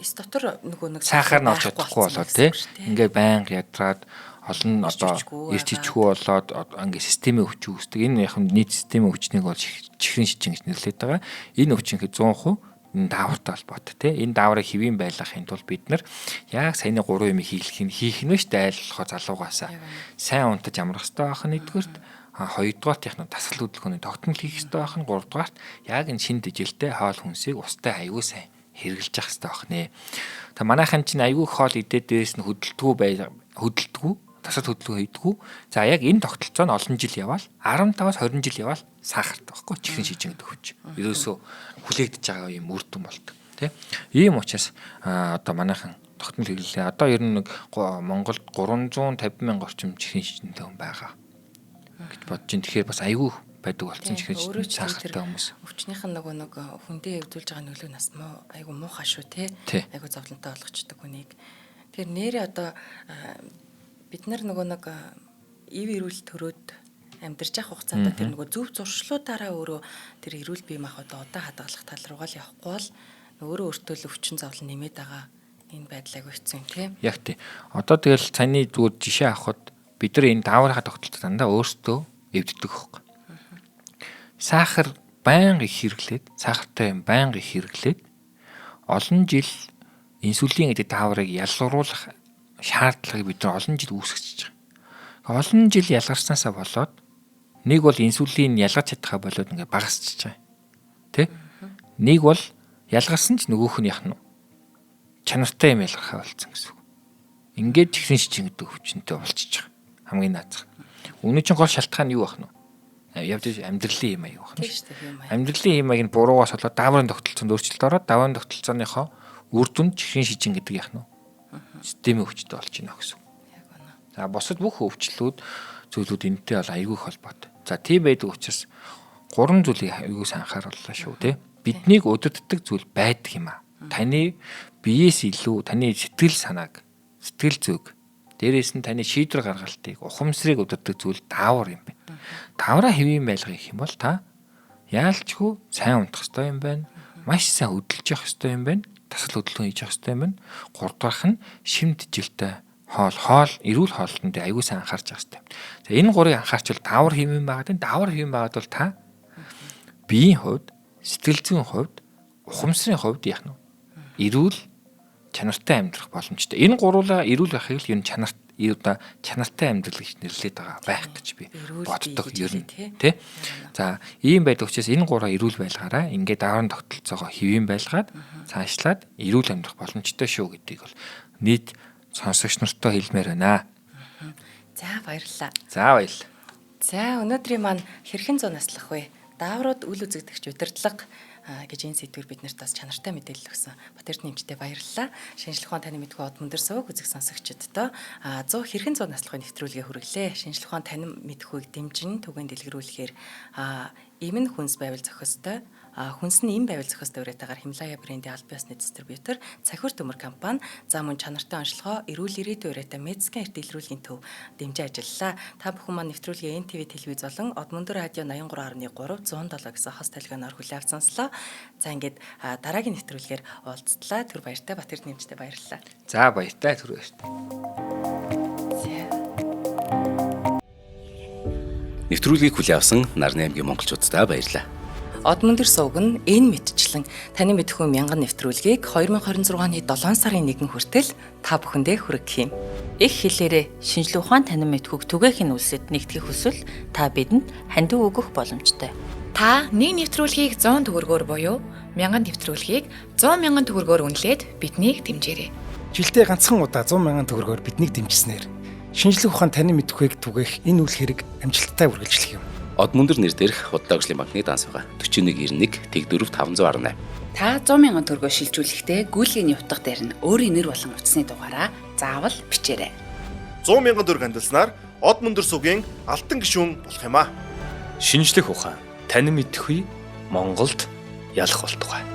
Эс дотор нөгөө нэг сахар нь орж чадахгүй болоод тий. Ингээ байнга ядраад олон одоо эрт ичгүй болоод ингээ системийн өвчин үүсдэг. Энэ яг нийт системийн өвчнийг бол чихрийн шижин гэж нэрлэдэг байгаа. Энэ өвчин хэд 100% энэ даавартай холбоотой тий. Энэ дааврыг хэвийн байлгахын тулд бид нар яг саяны 3 юм хийх нь шүү дээ айлуулахаа залуугаасаа. Сайн унтаж амрах хэрэгтэй байх нь нэгдүгээрт хоёрдугаарт яг дасгал хөдөлгөөний тогтмол хийх хэрэгтэй байх нь гуравдугаарт яг энэ шин дэжилтэй хоол хүнсийг устай аягүй сайн хэрэгжилж явах хэрэгтэй байх нэ. Та манайхан чинь аягүй хоол идээд дээрээс нь хөдөлдөггүй тасад хөдөлгөөн хийдэггүй. За яг энэ тогтолцоо нь олон жил яваал 15-аас 20 жил яваал сахарт байхгүй чихрийн шижин гэдэг хүч. Ерөөсөө хүлээгдэж байгаа юм үр дүн болдог. Тэ? Ийм учраас одоо манайхан тогтмол хэрэглээ. Одоо ер нь Монголд 350 мянга орчим чихрийн шижинтэй хүн байгаа гэж бодож байна. Тэгэхээр бас аягүй байдаг болсон чихрийн шижин сахартай хүмүүс. Өвчнийх нь нөгөө нэг хүндээ эвдүүлж байгаа нөлөө нас муу аягүй муухай шүү те. Аягүй зовлонтой болгочдөг хүнийг. Тэгэхээр нэрээ одоо бид нар нөгөө нэг ив эрүүл төрөөд амьдарч явах хугацаанд тэр нөгөө зөв зуршлуудаараа өөрөө тэр эрүүл бие махбод одоо хадгалах тал руугаа л явахгүй бол өөрөө өөртөө л өвчин зовлон нэмээд байгаа энэ байдлыг өгсөн тийм. Яг тий. Одоо тэгэл цааны зүгээр жишээ авахад бид нар энэ дааврынхаа тогтолцоо дандаа өөртөө эвддэг хөөх. Сахар байнга их хэрэглээд, сахартай юм байнга их хэрэглээд олон жил инсулин гэдэг дааврыг ялгаруулах шаардлагыг бид нар олон жил үүсгэж байгаа. Олон жил ялгарснаасаа болоод нэг бол инсулин ялгаж чадхаа болоод ингээ багасчихж байгаа. Тэ? Нэг бол ялгарсан ч нөгөөх нь яах нь чанартай юм ялгархаа болсон гэсэн үг. Ингээд чихрийн шижин гэдэг өвчнөд болчихж байгаа. Хамгийн наазах. Үүний чинь гол шалтгаан юу байх нь вэ? Явж амьдралын юм аяа байх нь. Амьдралын юм аяг нь буруугаас болоод дааврын тогтолцоонд өөрчлөлт ороод дааврын тогтолцооныхоо үр дүн чихрийн шижин гэдэг яах нь системийн өвчтөд болж байна гэсэн. За бусад бүх өвчлүүд зүйлүүд энэтэй бол аягүй их холбоотой. За тийм байдаг учраас 3 зүйлийг аягүй сайн анхаарууллаа шүү тий. Биднийг өдөртдөг зүйл байдаг юм аа. Таны биеэс илүү таны сэтгэл санааг, сэтгэл зүг, дээрээс нь таны шийдвэр гаргалтыг, ухамсарыг өдөртдөг зүйл даавар юм байна. Даавраа хэвийн байлгах гэх юм бол та яалчгүй сайн унтах хэрэгтэй юм байна. Маш сайн хөдөлж явах хэрэгтэй юм байна. Тасал хөдөлгөөн хийж явах хэрэгтэй юм байна. 3 дахь нь шимт жилтэй хоол эрүүл хоолтонд аягүй сайн анхаарч явах хэрэгтэй. За энэ 3-ыг анхаарчвал даавар хэвэн байгаад даавар хэвэн байгаад бол та биеийн хувьд, сэтгэл зүйн хувьд, ухамсарын хувьд яах нь эрүүл чанартай амьдрах боломжтой. Энэ гуруулаа эрүүл байхыг л ер нь чанартай амьдрал гэж нэрлэдэг байх гэж би боддог ер нь тий. За ийм байдаг учраас энэ гураа эрүүл байлгаараа ингээд даваан тогтолцоогоо хэвэн байлгаад цаашлаад эрүүл амьдрах боломжтой шүү гэдгийг бол нийт сонсогч нартай хэлмээр байна. За баярлалаа. За баярлалаа. За өнөөдрийн маань хэрхэн зун наслах вэ? Дааврууд үл үзэгдэгч удирдлага гэж энэ сэдвээр бид нарт бас чанартай мэдээлэл өгсөн. Батэрт нэмжтэй баярлалаа. Шинжлэх ухааны таны мэдгүй од мөндөр сувг үзэг сонсогчдод 100 хэрхэн зун наслахын нэвтрүүлгээ хүргэлээ. Шинжлэх ухааны таны мэдхүйг дэмжин түгээн дэлгэрүүлэхээр им нь хүнс байвал зохистой. Хүнс нь им байвал зохистой үрэтээр Хималая брендийн аль биесны дистрибьютор Цахиур төмөр компани за мөн чанартай онцлогоо эрүүл ирээдүйн үрэтээр Медскан эрт илрүүлгийн төв дэмжиж ажиллалаа. Та бүхэн маань нэвтрүүлгийн НТV телевиз болон Од мөндөр радио 83.3 107 гэсэн хос толгойноор хүлээ авч сонслоо. За ингээд дараагийн нэвтрүүлгээр уулзтлаа. Түр баяртай Батэрт нэмжтэй баярлалаа. За баяртай түр баяртай. Нэвтрүүлгийг хүлээн авсан Нарны аймгийн монголчуудтай баярлалаа. Од мөндөр сувг нь энэ мэдчлэн таны мэдхүй мянган нэвтрүүлгийг 2026 оны 7 сарын 1 хүртэл та бүхэндээ хүргэх юм. Их хэлээрээ шинжлэх ухааны танин мэдхүйг түгээхийн үлсэд нэгтгэх хүсвэл та бидэнд хандив өгөх боломжтой. Та нэг нэвтрүүлгийг 100 төгрөгөөр буюу 1000 нэвтрүүлгийг 100 мянган төгрөгөөр үнэлээд биднийг дэмжээрэй. Жилдээ ганцхан удаа 100 мянган төгрөгөөр биднийг дэмжснээр шинжлэх ухааны танин мэдхүйг түгээх энэ үйл хэрэг амжилттай үргэлжлэх юм. Од мөндөр нэр дээрх Худлаа банкны данс байгаа 4191 Тэг 4518. Та 100 мянган төгрөгөөр шилжүүлэхдээ гүйлгээний утга дээр нь өөрийн нэр болон утасны дугаараа заавал бичээрэй. 100 мянган төгрөг хандалснаар Од мөндөр сувгийн алтан гишүүн болох юм а. Шинжлэх ухаан танин мэдхүй Монголд ялах болтугай.